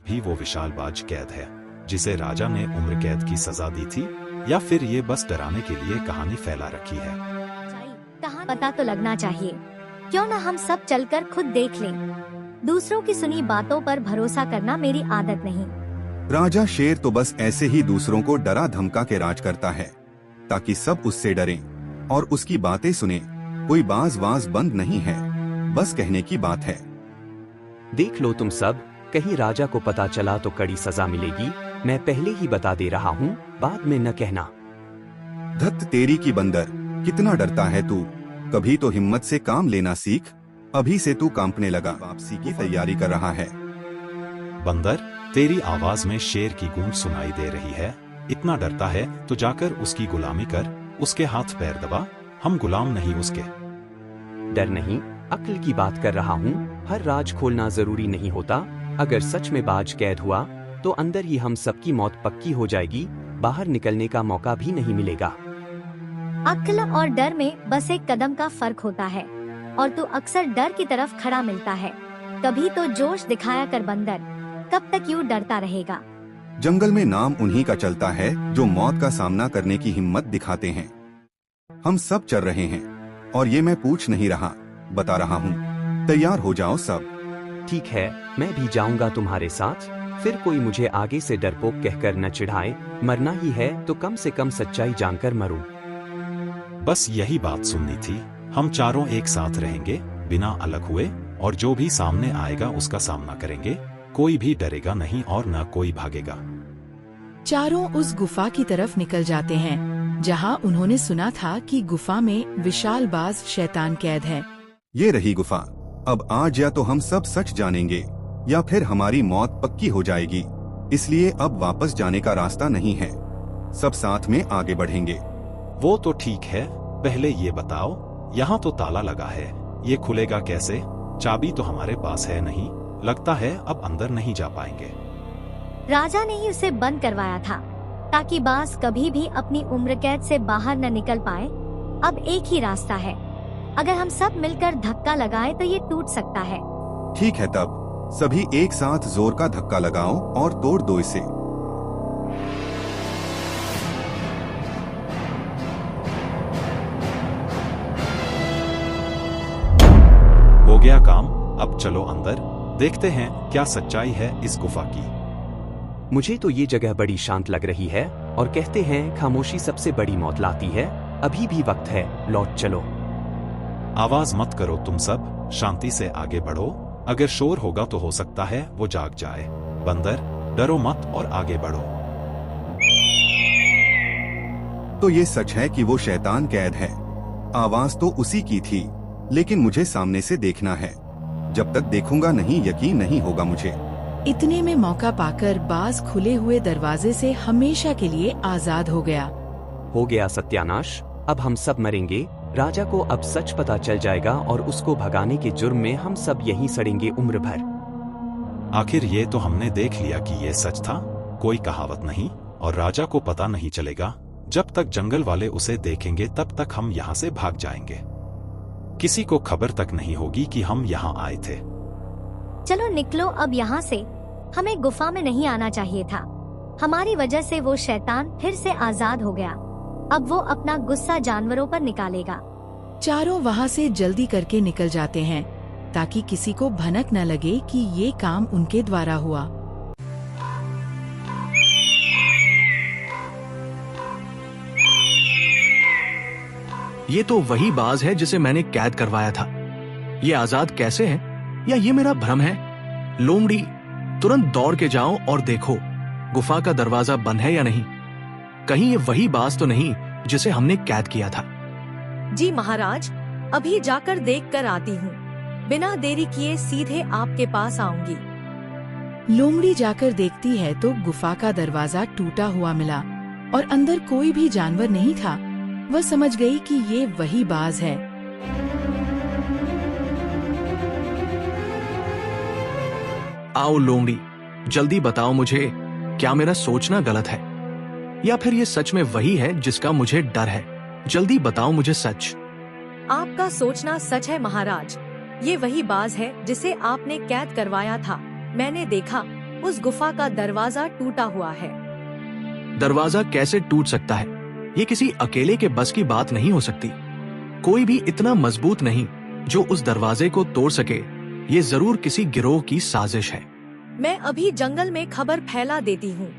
भी वो विशालबाज कैद है जिसे राजा ने उम्र कैद की सजा दी थी, या फिर ये बस डराने के लिए कहानी फैला रखी है? कहानी पता तो लगना चाहिए, क्यों न हम सब चलकर खुद देख लें। दूसरों की सुनी बातों पर भरोसा करना मेरी आदत नहीं। राजा शेर तो बस ऐसे ही दूसरों को डरा धमका के राज करता है ताकि सब उससे डरें और उसकी बातें सुने। कोई बाज बंद नहीं है, बस कहने की बात है। देख लो तुम सब, कहीं राजा को पता चला तो कड़ी सजा मिलेगी। मैं पहले ही बता दे रहा हूँ, बाद में न कहना। धत तेरी की बंदर, कितना डरता है तू। कभी तो हिम्मत से काम लेना सीख। अभी से तू कांपने लगा, वापसी की तैयारी कर रहा है। बंदर, तेरी आवाज में शेर की गूंज सुनाई दे रही है। इतना डरता है तो जाकर उसकी गुलामी कर, उसके हाथ पैर दबा। हम गुलाम नहीं उसके। डर नहीं, अक्ल की बात कर रहा हूँ। हर राज खोलना जरूरी नहीं होता। अगर सच में बाज कैद हुआ तो अंदर ही हम सबकी मौत पक्की हो जाएगी, बाहर निकलने का मौका भी नहीं मिलेगा। अक्ल और डर में बस एक कदम का फर्क होता है, और तू अक्सर डर की तरफ खड़ा मिलता है। कभी तो जोश दिखाया कर बंदर, कब तक यूं डरता रहेगा? जंगल में नाम उन्हीं का चलता है जो मौत का सामना करने की हिम्मत दिखाते हैं। हम सब चल रहे हैं, और ये मैं पूछ नहीं रहा, बता रहा हूँ। तैयार हो जाओ सब। ठीक है, मैं भी जाऊंगा तुम्हारे साथ। फिर कोई मुझे आगे से डरपोक कहकर न चिढ़ाए। मरना ही है तो कम से कम सच्चाई जानकर मरूं। बस यही बात सुननी थी। हम चारों एक साथ रहेंगे, बिना अलग हुए, और जो भी सामने आएगा उसका सामना करेंगे। कोई भी डरेगा नहीं और न कोई भागेगा। चारों उस गुफा की तरफ निकल जाते हैं जहां उन्होंने सुना था कि गुफा में विशालबाज शैतान कैद है। ये रही गुफा। अब आज या तो हम सब सच जानेंगे या फिर हमारी मौत पक्की हो जाएगी। इसलिए अब वापस जाने का रास्ता नहीं है, सब साथ में आगे बढ़ेंगे। वो तो ठीक है, पहले ये बताओ, यहाँ तो ताला लगा है, ये खुलेगा कैसे? चाबी तो हमारे पास है नहीं, लगता है अब अंदर नहीं जा पाएंगे। राजा ने ही उसे बंद करवाया था ताकि बाज कभी भी अपनी उम्र कैद से बाहर न निकल पाए। अब एक ही रास्ता है, अगर हम सब मिलकर धक्का लगाएं तो ये टूट सकता है। ठीक है, तब सभी एक साथ जोर का धक्का लगाओ और तोड़ दो इसे। हो गया काम, अब चलो अंदर, देखते हैं क्या सच्चाई है इस गुफा की। मुझे तो ये जगह बड़ी शांत लग रही है, और कहते हैं खामोशी सबसे बड़ी मौत लाती है। अभी भी वक्त है, लौट चलो। आवाज मत करो तुम सब, शांति से आगे बढ़ो। अगर शोर होगा तो हो सकता है वो जाग जाए। बंदर, डरो मत और आगे बढ़ो। तो ये सच है कि वो शैतान कैद है। आवाज तो उसी की थी, लेकिन मुझे सामने से देखना है। जब तक देखूंगा नहीं, यकीन नहीं होगा मुझे। इतने में मौका पाकर बाज खुले हुए दरवाजे से हमेशा के लिए आजाद हो गया। हो गया सत्यानाश, अब हम सब मरेंगे। राजा को अब सच पता चल जाएगा और उसको भगाने के जुर्म में हम सब यहीं सड़ेंगे उम्र भर। आखिर ये तो हमने देख लिया कि ये सच था, कोई कहावत नहीं, और राजा को पता नहीं चलेगा। जब तक जंगल वाले उसे देखेंगे तब तक हम यहाँ से भाग जाएंगे। किसी को खबर तक नहीं होगी कि हम यहाँ आए थे। चलो निकलो अब यहाँ से, हमें गुफा में नहीं आना चाहिए था। हमारी वजह से वो शैतान फिर से आजाद हो गया। अब वो अपना गुस्सा जानवरों पर निकालेगा। चारों वहाँ से जल्दी करके निकल जाते हैं ताकि किसी को भनक न लगे कि ये काम उनके द्वारा हुआ। ये तो वही बाज है जिसे मैंने कैद करवाया था। ये आजाद कैसे है, या ये मेरा भ्रम है? लोमड़ी, तुरंत दौड़ के जाओ और देखो गुफा का दरवाजा बंद है या नहीं। कहीं ये वही बाज तो नहीं जिसे हमने कैद किया था। जी महाराज, अभी जाकर देख कर आती हूँ। बिना देरी किए सीधे आपके पास आऊंगी। लोमड़ी जाकर देखती है तो गुफा का दरवाजा टूटा हुआ मिला और अंदर कोई भी जानवर नहीं था। वह समझ गई कि ये वही बाज है। आओ लोमड़ी, जल्दी बताओ मुझे, क्या मेरा सोचना गलत है या फिर ये सच में वही है जिसका मुझे डर है? जल्दी बताओ मुझे सच। आपका सोचना सच है महाराज। ये वही बाज है जिसे आपने कैद करवाया था। मैंने देखा उस गुफा का दरवाजा टूटा हुआ है। दरवाजा कैसे टूट सकता है? ये किसी अकेले के बस की बात नहीं हो सकती। कोई भी इतना मजबूत नहीं जो उस दरवाजे को तोड़ सके। ये जरूर किसी गिरोह की साजिश है। मैं अभी जंगल में खबर फैला देती हूँ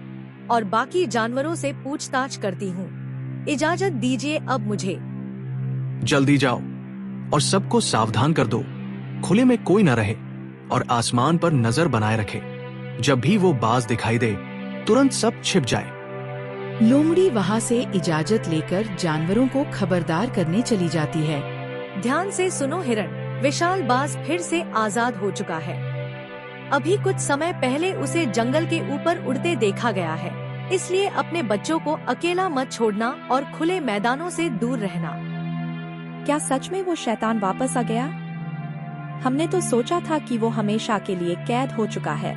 और बाकी जानवरों से पूछताछ करती हूँ। इजाजत दीजिए अब मुझे। जल्दी जाओ और सबको सावधान कर दो। खुले में कोई न रहे और आसमान पर नजर बनाए रखे। जब भी वो बाज दिखाई दे तुरंत सब छिप जाए। लोमड़ी वहाँ से इजाजत लेकर जानवरों को खबरदार करने चली जाती है। ध्यान से सुनो हिरण, विशाल बाज फिर से आजाद हो चुका है। अभी कुछ समय पहले उसे जंगल के ऊपर उड़ते देखा गया है, इसलिए अपने बच्चों को अकेला मत छोड़ना और खुले मैदानों से दूर रहना। क्या सच में वो शैतान वापस आ गया? हमने तो सोचा था कि वो हमेशा के लिए कैद हो चुका है।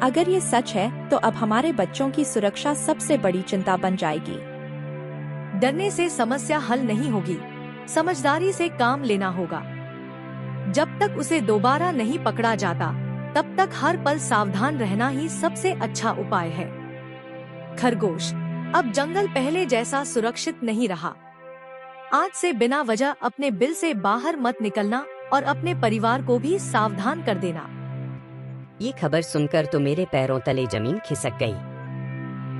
अगर ये सच है तो अब हमारे बच्चों की सुरक्षा सबसे बड़ी चिंता बन जाएगी। डरने से समस्या हल नहीं होगी, समझदारी से काम लेना होगा। जब तक उसे दोबारा नहीं पकड़ा जाता तब तक हर पल सावधान रहना ही सबसे अच्छा उपाय है। खरगोश, अब जंगल पहले जैसा सुरक्षित नहीं रहा। आज से बिना वजह अपने बिल से बाहर मत निकलना और अपने परिवार को भी सावधान कर देना। ये खबर सुनकर तो मेरे पैरों तले जमीन खिसक गई।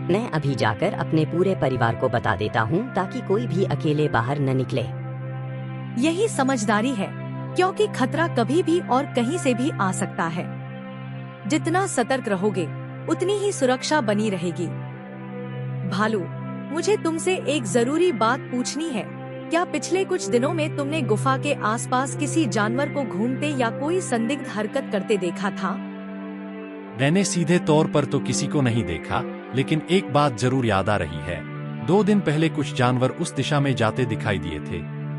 मैं अभी जाकर अपने पूरे परिवार को बता देता हूँ ताकि कोई भी अकेले बाहर न निकले। यही समझदारी है, क्योंकि खतरा कभी भी और कहीं से भी आ सकता है। जितना सतर्क रहोगे उतनी ही सुरक्षा बनी रहेगी। भालू, मुझे तुमसे एक जरूरी बात पूछनी है। क्या पिछले कुछ दिनों में तुमने गुफा के आसपास किसी जानवर को घूमते या कोई संदिग्ध हरकत करते देखा था? मैंने सीधे तौर पर तो किसी को नहीं देखा, लेकिन एक बात जरूर याद आ रही है। 2 दिन पहले कुछ जानवर उस दिशा में जाते दिखाई दिए थे,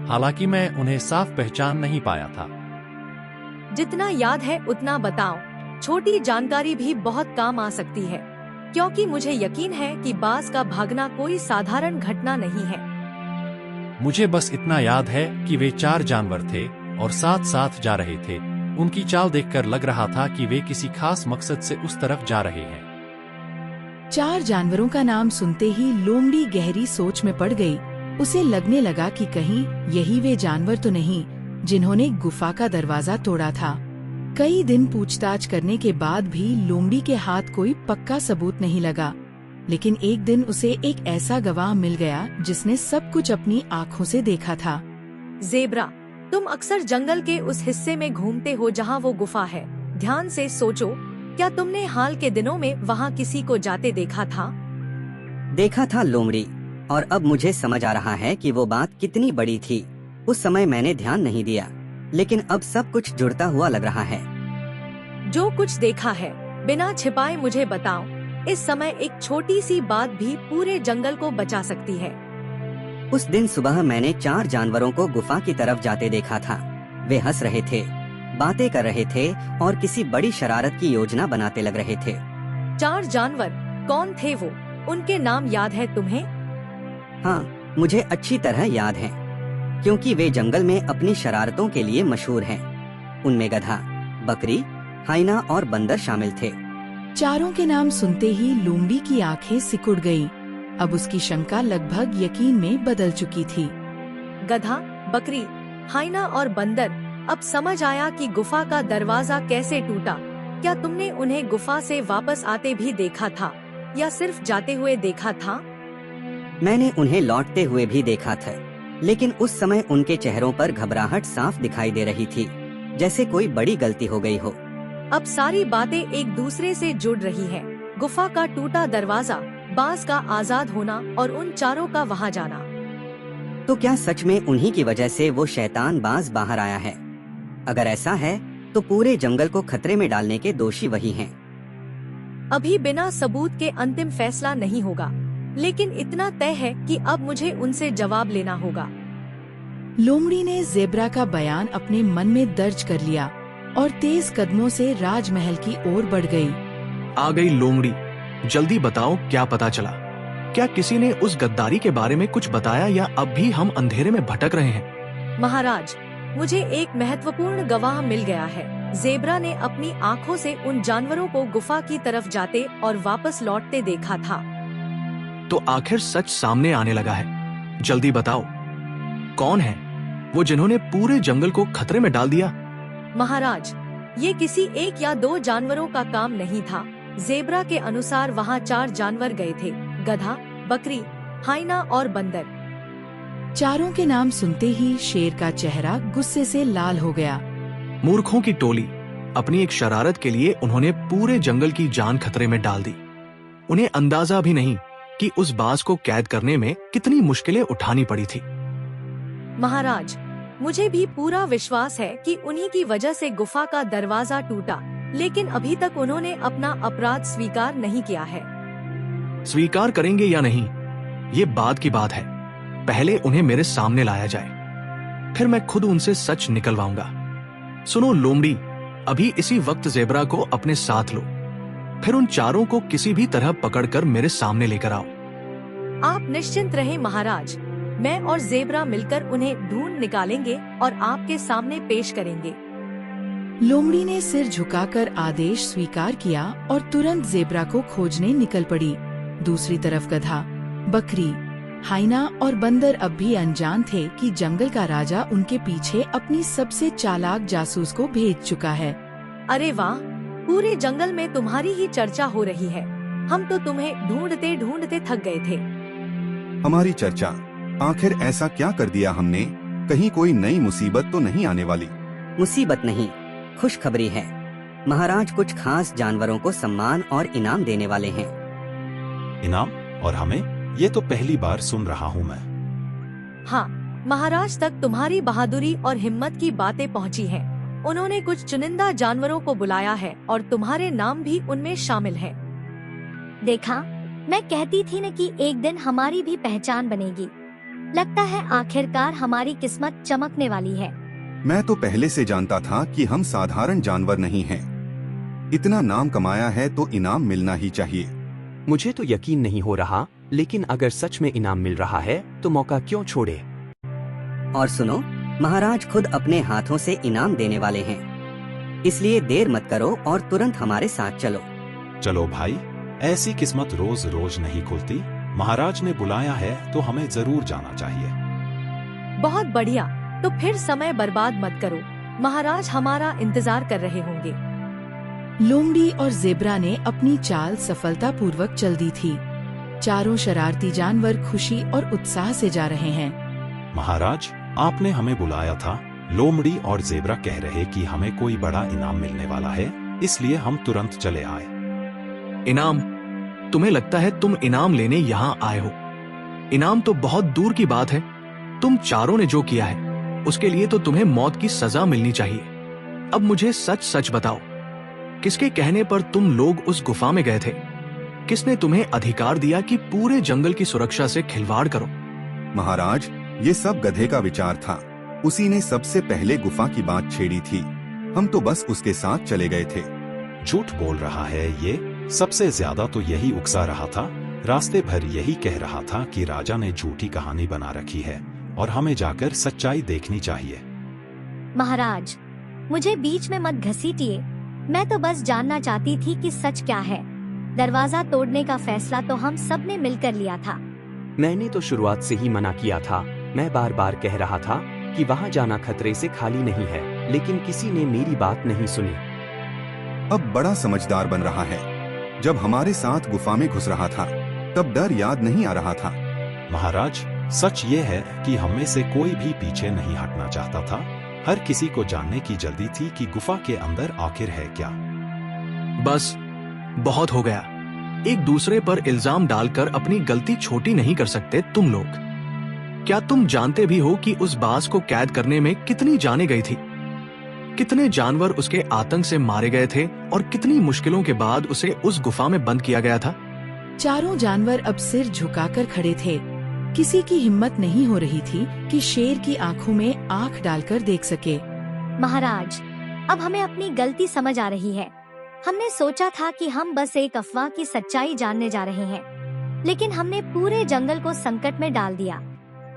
हालांकि मैं उन्हें साफ पहचान नहीं पाया था। जितना याद है उतना बताओ। छोटी जानकारी भी बहुत काम आ सकती है, क्योंकि मुझे यकीन है कि बाज का भागना कोई साधारण घटना नहीं है। मुझे बस इतना याद है कि वे 4 जानवर थे और साथ साथ जा रहे थे। उनकी चाल देखकर लग रहा था कि वे किसी खास मकसद से उस तरफ जा रहे हैं। 4 जानवरों का नाम सुनते ही लोमड़ी गहरी सोच में पड़ गई। उसे लगने लगा कि कहीं यही वे जानवर तो नहीं जिन्होंने गुफा का दरवाजा तोड़ा था। कई दिन पूछताछ करने के बाद भी लोमड़ी के हाथ कोई पक्का सबूत नहीं लगा, लेकिन एक दिन उसे एक ऐसा गवाह मिल गया जिसने सब कुछ अपनी आँखों से देखा था। ज़ेब्रा, तुम अक्सर जंगल के उस हिस्से में घूमते हो जहाँ वो गुफा है। ध्यान से सोचो, क्या तुमने हाल के दिनों में वहाँ किसी को जाते देखा था? देखा था लोमड़ी, और अब मुझे समझ आ रहा है कि वो बात कितनी बड़ी थी। उस समय मैंने ध्यान नहीं दिया, लेकिन अब सब कुछ जुड़ता हुआ लग रहा है। जो कुछ देखा है बिना छिपाए मुझे बताओ। इस समय एक छोटी सी बात भी पूरे जंगल को बचा सकती है। उस दिन सुबह मैंने 4 जानवरों को गुफा की तरफ जाते देखा था। वे हंस रहे थे, बातें कर रहे थे और किसी बड़ी शरारत की योजना बनाते लग रहे थे। 4 जानवर कौन थे वो? उनके नाम याद है तुम्हें? हाँ, मुझे अच्छी तरह याद है, क्योंकि वे जंगल में अपनी शरारतों के लिए मशहूर हैं। उनमें गधा, बकरी, हाइना और बंदर शामिल थे। चारों के नाम सुनते ही लोमड़ी की आंखें सिकुड़ गईं। अब उसकी शंका लगभग यकीन में बदल चुकी थी। गधा, बकरी, हाइना और बंदर, अब समझ आया कि गुफा का दरवाजा कैसे टूटा। क्या तुमने उन्हें गुफा से वापस आते भी देखा था या सिर्फ जाते हुए देखा था? मैंने उन्हें लौटते हुए भी देखा था, लेकिन उस समय उनके चेहरों पर घबराहट साफ दिखाई दे रही थी, जैसे कोई बड़ी गलती हो गई हो। अब सारी बातें एक दूसरे से जुड़ रही हैं। गुफा का टूटा दरवाजा, बाज का आजाद होना और उन 4 का वहाँ जाना। तो क्या सच में उन्हीं की वजह से वो शैतान बाज बाहर आया है? अगर ऐसा है तो पूरे जंगल को खतरे में डालने के दोषी वही हैं। अभी बिना सबूत के अंतिम फैसला नहीं होगा, लेकिन इतना तय है कि अब मुझे उनसे जवाब लेना होगा। लोमड़ी ने ज़ेब्रा का बयान अपने मन में दर्ज कर लिया और तेज कदमों से राजमहल की ओर बढ़ गई। आ गई लोमड़ी, जल्दी बताओ क्या पता चला? क्या किसी ने उस गद्दारी के बारे में कुछ बताया या अब भी हम अंधेरे में भटक रहे हैं? महाराज, मुझे एक महत्वपूर्ण गवाह मिल गया है। जेब्रा ने अपनी आँखों से उन जानवरों को गुफा की तरफ जाते और वापस लौटते देखा था। तो आखिर सच सामने आने लगा है। जल्दी बताओ, कौन है वो जिन्होंने पूरे जंगल को खतरे में डाल दिया? महाराज, ये किसी एक या दो जानवरों का काम नहीं था। जेब्रा के अनुसार वहाँ 4 जानवर गए थे, गधा, बकरी, हाइना और बंदर। चारों के नाम सुनते ही शेर का चेहरा गुस्से से लाल हो गया। मूर्खों की टोली, अपनी एक शरारत के लिए उन्होंने पूरे जंगल की जान खतरे में डाल दी। उन्हें अंदाजा भी नहीं कि उस बाज को कैद करने में कितनी मुश्किलें उठानी पड़ी थी। महाराज, मुझे भी पूरा विश्वास है कि उन्हीं की वजह से गुफा का दरवाजा टूटा, लेकिन अभी तक उन्होंने अपना अपराध स्वीकार नहीं किया है। स्वीकार करेंगे या नहीं, ये बाद की बात है। पहले उन्हें मेरे सामने लाया जाए, फिर मैं खुद उनसे सच निकलवाऊंगा। सुनो लोमड़ी, अभी इसी वक्त जेब्रा को अपने साथ लो, फिर उन चारों को किसी भी तरह पकड़कर मेरे सामने लेकर आओ। आप निश्चिंत रहें महाराज, मैं और जेब्रा मिलकर उन्हें ढूंढ निकालेंगे और आपके सामने पेश करेंगे। लोमड़ी ने सिर झुकाकर आदेश स्वीकार किया और तुरंत जेब्रा को खोजने निकल पड़ी। दूसरी तरफ गधा, बकरी, हाइना और बंदर अब भी अनजान थे कि जंगल का राजा उनके पीछे अपनी सबसे चालाक जासूस को भेज चुका है। अरे वाह, पूरे जंगल में तुम्हारी ही चर्चा हो रही है। हम तो तुम्हें ढूंढते ढूंढते थक गए थे। हमारी चर्चा? आखिर ऐसा क्या कर दिया हमने? कहीं कोई नई मुसीबत तो नहीं आने वाली? मुसीबत नहीं, खुशखबरी है। महाराज कुछ खास जानवरों को सम्मान और इनाम देने वाले हैं। इनाम? और हमें? ये तो पहली बार सुन रहा हूँ मैं। हाँ, महाराज तक तुम्हारी बहादुरी और हिम्मत की बातें पहुँची हैं। उन्होंने कुछ चुनिंदा जानवरों को बुलाया है और तुम्हारे नाम भी उनमें शामिल है। देखा, मैं कहती थी न कि एक दिन हमारी भी पहचान बनेगी। लगता है आखिरकार हमारी किस्मत चमकने वाली है। मैं तो पहले से जानता था कि हम साधारण जानवर नहीं हैं। इतना नाम कमाया है तो इनाम मिलना ही चाहिए। मुझे तो यकीन नहीं हो रहा, लेकिन अगर सच में इनाम मिल रहा है तो मौका क्यों छोड़े। और सुनो, महाराज खुद अपने हाथों से इनाम देने वाले हैं, इसलिए देर मत करो और तुरंत हमारे साथ चलो। चलो भाई, ऐसी किस्मत रोज रोज नहीं खुलती। महाराज ने बुलाया है तो हमें जरूर जाना चाहिए। बहुत बढ़िया, तो फिर समय बर्बाद मत करो। महाराज हमारा इंतजार कर रहे होंगे। लोमड़ी और जेब्रा ने अपनी चाल सफलतापूर्वक चल दी थी। चारों शरारती जानवर खुशी और उत्साह से जा रहे हैं। महाराज, आपने हमें बुलाया था। लोमड़ी और जेब्रा कह रहे कि हमें कोई बड़ा इनाम मिलने वाला है, इसलिए हम तुरंत चले आए। इनाम? तुम्हें लगता है तुम इनाम लेने यहाँ आए हो? इनाम तो बहुत दूर की बात है। तुम चारों ने जो किया है उसके लिए तो तुम्हें मौत की सजा मिलनी चाहिए। अब मुझे सच सच बताओ, किसके कहने पर तुम लोग उस गुफा में गए थे? किसने तुम्हें अधिकार दिया कि पूरे जंगल की सुरक्षा से खिलवाड़ करो? महाराज, ये सब गधे का विचार था। उसी ने सबसे पहले गुफा की बात छेड़ी थी। हम तो बस उसके साथ चले गए थे। झूठ बोल रहा है ये। सबसे ज्यादा तो यही उकसा रहा था। रास्ते भर यही कह रहा था कि राजा ने झूठी कहानी बना रखी है और हमें जाकर सच्चाई देखनी चाहिए। महाराज, मुझे बीच में मत घसीटिए। मैं तो बस जानना चाहती थी कि सच क्या है। दरवाजा तोड़ने का फैसला तो हम सब ने मिलकर लिया था। मैंने तो शुरुआत से ही मना किया था। मैं बार बार कह रहा था कि वहाँ जाना खतरे से खाली नहीं है, लेकिन किसी ने मेरी बात नहीं सुनी। अब बड़ा समझदार बन रहा है। जब हमारे साथ गुफा में घुस रहा था तब डर याद नहीं आ रहा था। महाराज, सच ये है कि हम में से कोई भी पीछे नहीं हटना चाहता था। हर किसी को जानने की जल्दी थी कि गुफा के अंदर आखिर है क्या। बस बहुत हो गया। एक दूसरे पर इल्जाम डालकर अपनी गलती छोटी नहीं कर सकते तुम लोग। क्या तुम जानते भी हो कि उस बाज को कैद करने में कितनी जानें गई थी? कितने जानवर उसके आतंक से मारे गए थे और कितनी मुश्किलों के बाद उसे उस गुफा में बंद किया गया था। चारों जानवर अब सिर झुकाकर खड़े थे। किसी की हिम्मत नहीं हो रही थी कि शेर की आंखों में आंख डालकर देख सके। महाराज, अब हमें अपनी गलती समझ आ रही है। हमने सोचा था कि हम बस एक अफवाह की सच्चाई जानने जा रहे हैं, लेकिन हमने पूरे जंगल को संकट में डाल दिया।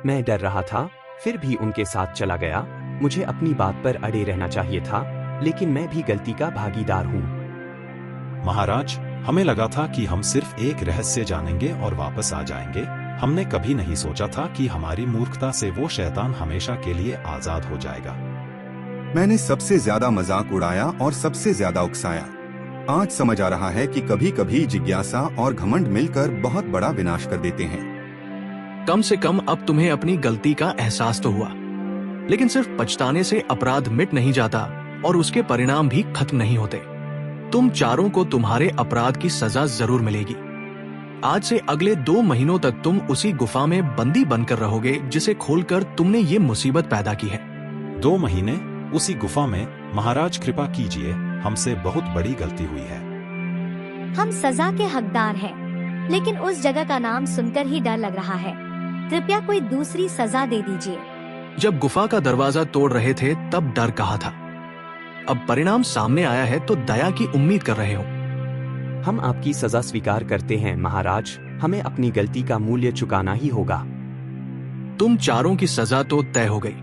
मैं डर रहा था, फिर भी उनके साथ चला गया। मुझे अपनी बात पर अड़े रहना चाहिए था। लेकिन मैं भी गलती का भागीदार हूँ। महाराज, हमें लगा था कि हम सिर्फ एक रहस्य जानेंगे और वापस आ जाएंगे। हमने कभी नहीं सोचा था कि हमारी मूर्खता से वो शैतान हमेशा के लिए आजाद हो जाएगा। मैंने सबसे ज्यादा मजाक उड़ाया और सबसे ज्यादा उकसाया। आज समझ आ रहा है कि कभी कभी जिज्ञासा और घमंड मिलकर बहुत बड़ा विनाश कर देते हैं। कम से कम अब तुम्हें अपनी गलती का एहसास तो हुआ, लेकिन सिर्फ पछताने से अपराध मिट नहीं जाता और उसके परिणाम भी खत्म नहीं होते। तुम चारों को तुम्हारे अपराध की सजा जरूर मिलेगी। आज से अगले 2 महीनों तक तुम उसी गुफा में बंदी बनकर रहोगे जिसे खोलकर तुमने ये मुसीबत पैदा की है। 2 महीने उसी गुफा में? महाराज कृपा कीजिए, हमसे बहुत बड़ी गलती हुई है। हम सजा के हकदार हैं, लेकिन उस जगह का नाम सुनकर ही डर लग रहा है। कृपया कोई दूसरी सजा दे दीजिए। जब गुफा का दरवाजा तोड़ रहे थे तब डर कहा था, अब परिणाम सामने आया है तो दया की उम्मीद कर रहे हो। हम आपकी सजा स्वीकार करते हैं महाराज, हमें अपनी गलती का मूल्य चुकाना ही होगा। तुम चारों की सजा तो तय हो गई,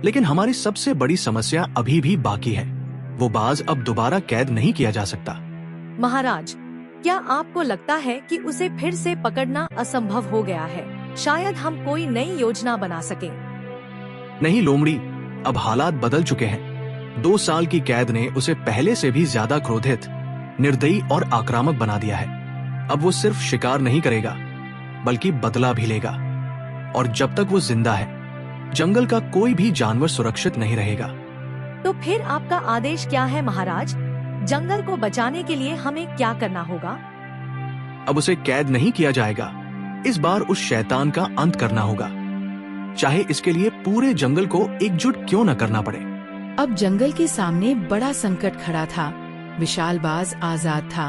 लेकिन हमारी सबसे बड़ी समस्या अभी भी बाकी है। वो बाज अब दोबारा कैद नहीं किया जा सकता। महाराज, क्या आपको लगता है कि उसे फिर से पकड़ना असंभव हो गया है? शायद हम कोई नई योजना बना सकें। नहीं लोमड़ी, अब हालात बदल चुके हैं। 2 साल की कैद ने उसे पहले से भी ज्यादा क्रोधित, निर्दयी और आक्रामक बना दिया है। अब वो सिर्फ शिकार नहीं करेगा, बल्कि बदला भी लेगा। और जब तक वो जिंदा है, जंगल का कोई भी जानवर सुरक्षित नहीं रहेगा। तो फिर आपका आदेश क्या है महाराज? जंगल को बचाने के लिए हमें क्या करना होगा? अब उसे कैद नहीं किया जाएगा, इस बार उस शैतान का अंत करना होगा, चाहे इसके लिए पूरे जंगल को एकजुट क्यों न करना पड़े। अब जंगल के सामने बड़ा संकट खड़ा था। विशाल बाज आजाद था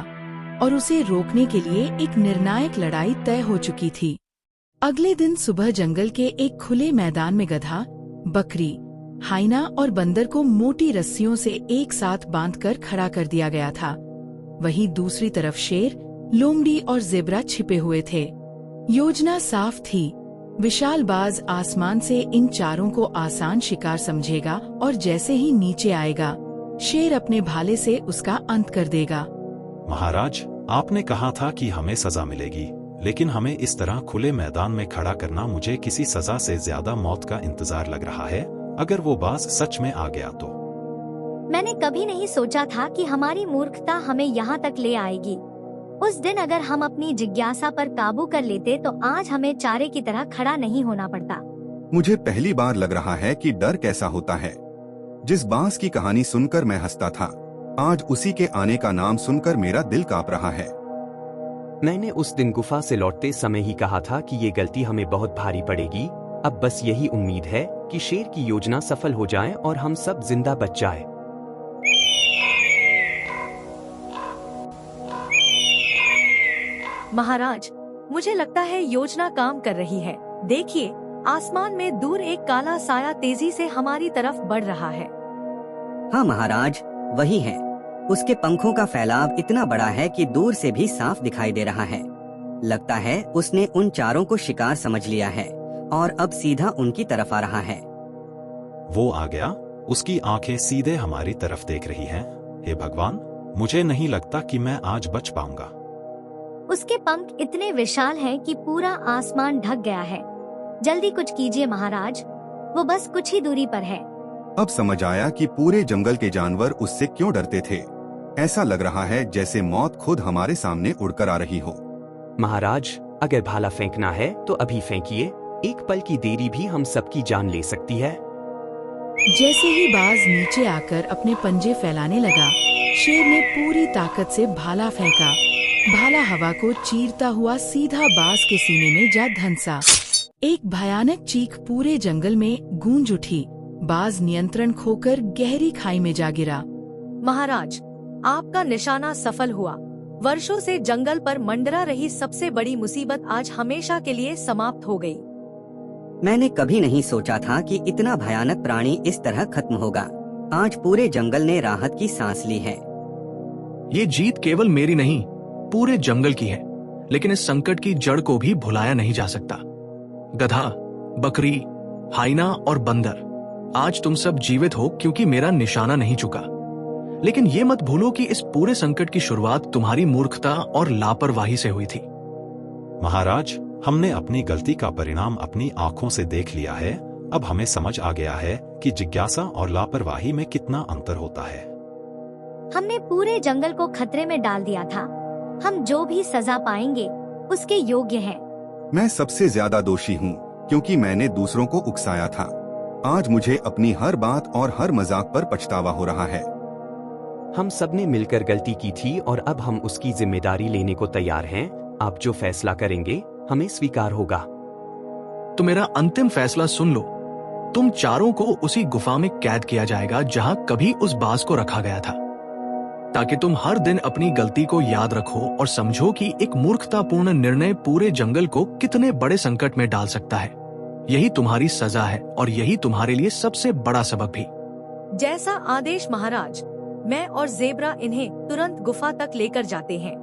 और उसे रोकने के लिए एक निर्णायक लड़ाई तय हो चुकी थी। अगले दिन सुबह जंगल के एक खुले मैदान में गधा, बकरी, हाइना और बंदर को मोटी रस्सियों से एक साथ बांधकर खड़ा कर दिया गया था। वहीं दूसरी तरफ शेर, लोमड़ी और जेब्रा छिपे हुए थे। योजना साफ थी। विशाल बाज आसमान से इन चारों को आसान शिकार समझेगा और जैसे ही नीचे आएगा, शेर अपने भाले से उसका अंत कर देगा। महाराज, आपने कहा था कि हमें सजा मिलेगी, लेकिन हमें इस तरह खुले मैदान में खड़ा करना मुझे किसी सजा से ज्यादा मौत का इंतजार लग रहा है। अगर वो बाज सच में आ गया तो? मैंने कभी नहीं सोचा था कि हमारी मूर्खता हमें यहाँ तक ले आएगी। उस दिन अगर हम अपनी जिज्ञासा पर काबू कर लेते तो आज हमें चारे की तरह खड़ा नहीं होना पड़ता। मुझे पहली बार लग रहा है कि डर कैसा होता है। जिस बांस की कहानी सुनकर मैं हंसता था, आज उसी के आने का नाम सुनकर मेरा दिल कांप रहा है। मैंने उस दिन गुफा से लौटते समय ही कहा था कि ये गलती हमें बहुत भारी पड़ेगी। अब बस यही उम्मीद है कि शेर की योजना सफल हो जाए और हम सब जिंदा बच जाए। महाराज, मुझे लगता है योजना काम कर रही है। देखिए, आसमान में दूर एक काला साया तेजी से हमारी तरफ बढ़ रहा है। हाँ महाराज, वही है। उसके पंखों का फैलाव इतना बड़ा है कि दूर से भी साफ दिखाई दे रहा है। लगता है उसने उन चारों को शिकार समझ लिया है और अब सीधा उनकी तरफ आ रहा है। वो आ गया। उसकी आंखें सीधे हमारी तरफ देख रही हैं। हे भगवान, मुझे नहीं लगता कि मैं आज बच पाऊंगा। उसके पंख इतने विशाल हैं कि पूरा आसमान ढक गया है। जल्दी कुछ कीजिए महाराज, वो बस कुछ ही दूरी पर है। अब समझ आया कि पूरे जंगल के जानवर उससे क्यों डरते थे। ऐसा लग रहा है जैसे मौत खुद हमारे सामने उड़कर आ रही हो। महाराज, अगर भाला फेंकना है तो अभी फेंकिए। एक पल की देरी भी हम सबकी जान ले सकती है। जैसे ही बाज नीचे आकर अपने पंजे फैलाने लगा, शेर ने पूरी ताकत से भाला फेंका। भाला हवा को चीरता हुआ सीधा बाज के सीने में जा धंसा। एक भयानक चीख पूरे जंगल में गूंज उठी। बाज नियंत्रण खोकर गहरी खाई में जा गिरा। महाराज, आपका निशाना सफल हुआ। वर्षों से जंगल पर मंडरा रही सबसे बड़ी मुसीबत आज हमेशा के लिए समाप्त हो गई। मैंने कभी नहीं सोचा था कि इतना भयानक प्राणी इस तरह खत्म होगा। आज पूरे जंगल ने राहत की सांस ली है। ये जीत केवल मेरी नहीं, पूरे जंगल की है। लेकिन इस संकट की जड़ को भी भुलाया नहीं जा सकता। गधा, बकरी, हाइना और बंदर, आज तुम सब जीवित हो क्योंकि मेरा निशाना नहीं चुका। लेकिन ये मत भूलो कि इस पूरे संकट की शुरुआत तुम्हारी मूर्खता और लापरवाही से हुई थी। महाराज, हमने अपनी गलती का परिणाम अपनी आंखों से देख लिया है। अब हमें समझ आ गया है कि जिज्ञासा और लापरवाही में कितना अंतर होता है। हमने पूरे जंगल को खतरे में डाल दिया था। हम जो भी सजा पाएंगे उसके योग्य हैं। मैं सबसे ज्यादा दोषी हूँ, क्योंकि मैंने दूसरों को उकसाया था। आज मुझे अपनी हर बात और हर मजाक पर पछतावा हो रहा है। हम सबने मिलकर गलती की थी और अब हम उसकी जिम्मेदारी लेने को तैयार हैं। आप जो फैसला करेंगे हमें स्वीकार होगा। तो मेरा अंतिम फैसला सुन लो। तुम चारों को उसी गुफा में कैद किया जाएगा जहां कभी उस बाज को रखा गया था, ताकि तुम हर दिन अपनी गलती को याद रखो और समझो कि एक मूर्खतापूर्ण निर्णय पूरे जंगल को कितने बड़े संकट में डाल सकता है। यही तुम्हारी सजा है और यही तुम्हारे लिए सबसे बड़ा सबक भी। जैसा आदेश महाराज। मैं और जेब्रा इन्हें तुरंत गुफा तक लेकर जाते हैं।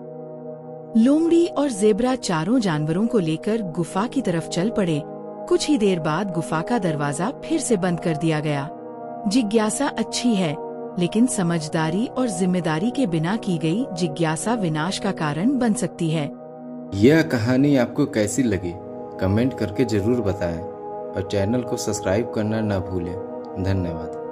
लोमड़ी और जेब्रा चारों जानवरों को लेकर गुफा की तरफ चल पड़े। कुछ ही देर बाद गुफा का दरवाजा फिर से बंद कर दिया गया। जिज्ञासा अच्छी है, लेकिन समझदारी और जिम्मेदारी के बिना की गई जिज्ञासा विनाश का कारण बन सकती है। यह कहानी आपको कैसी लगी कमेंट करके जरूर बताएं और चैनल को सब्सक्राइब करना न भूलें। धन्यवाद।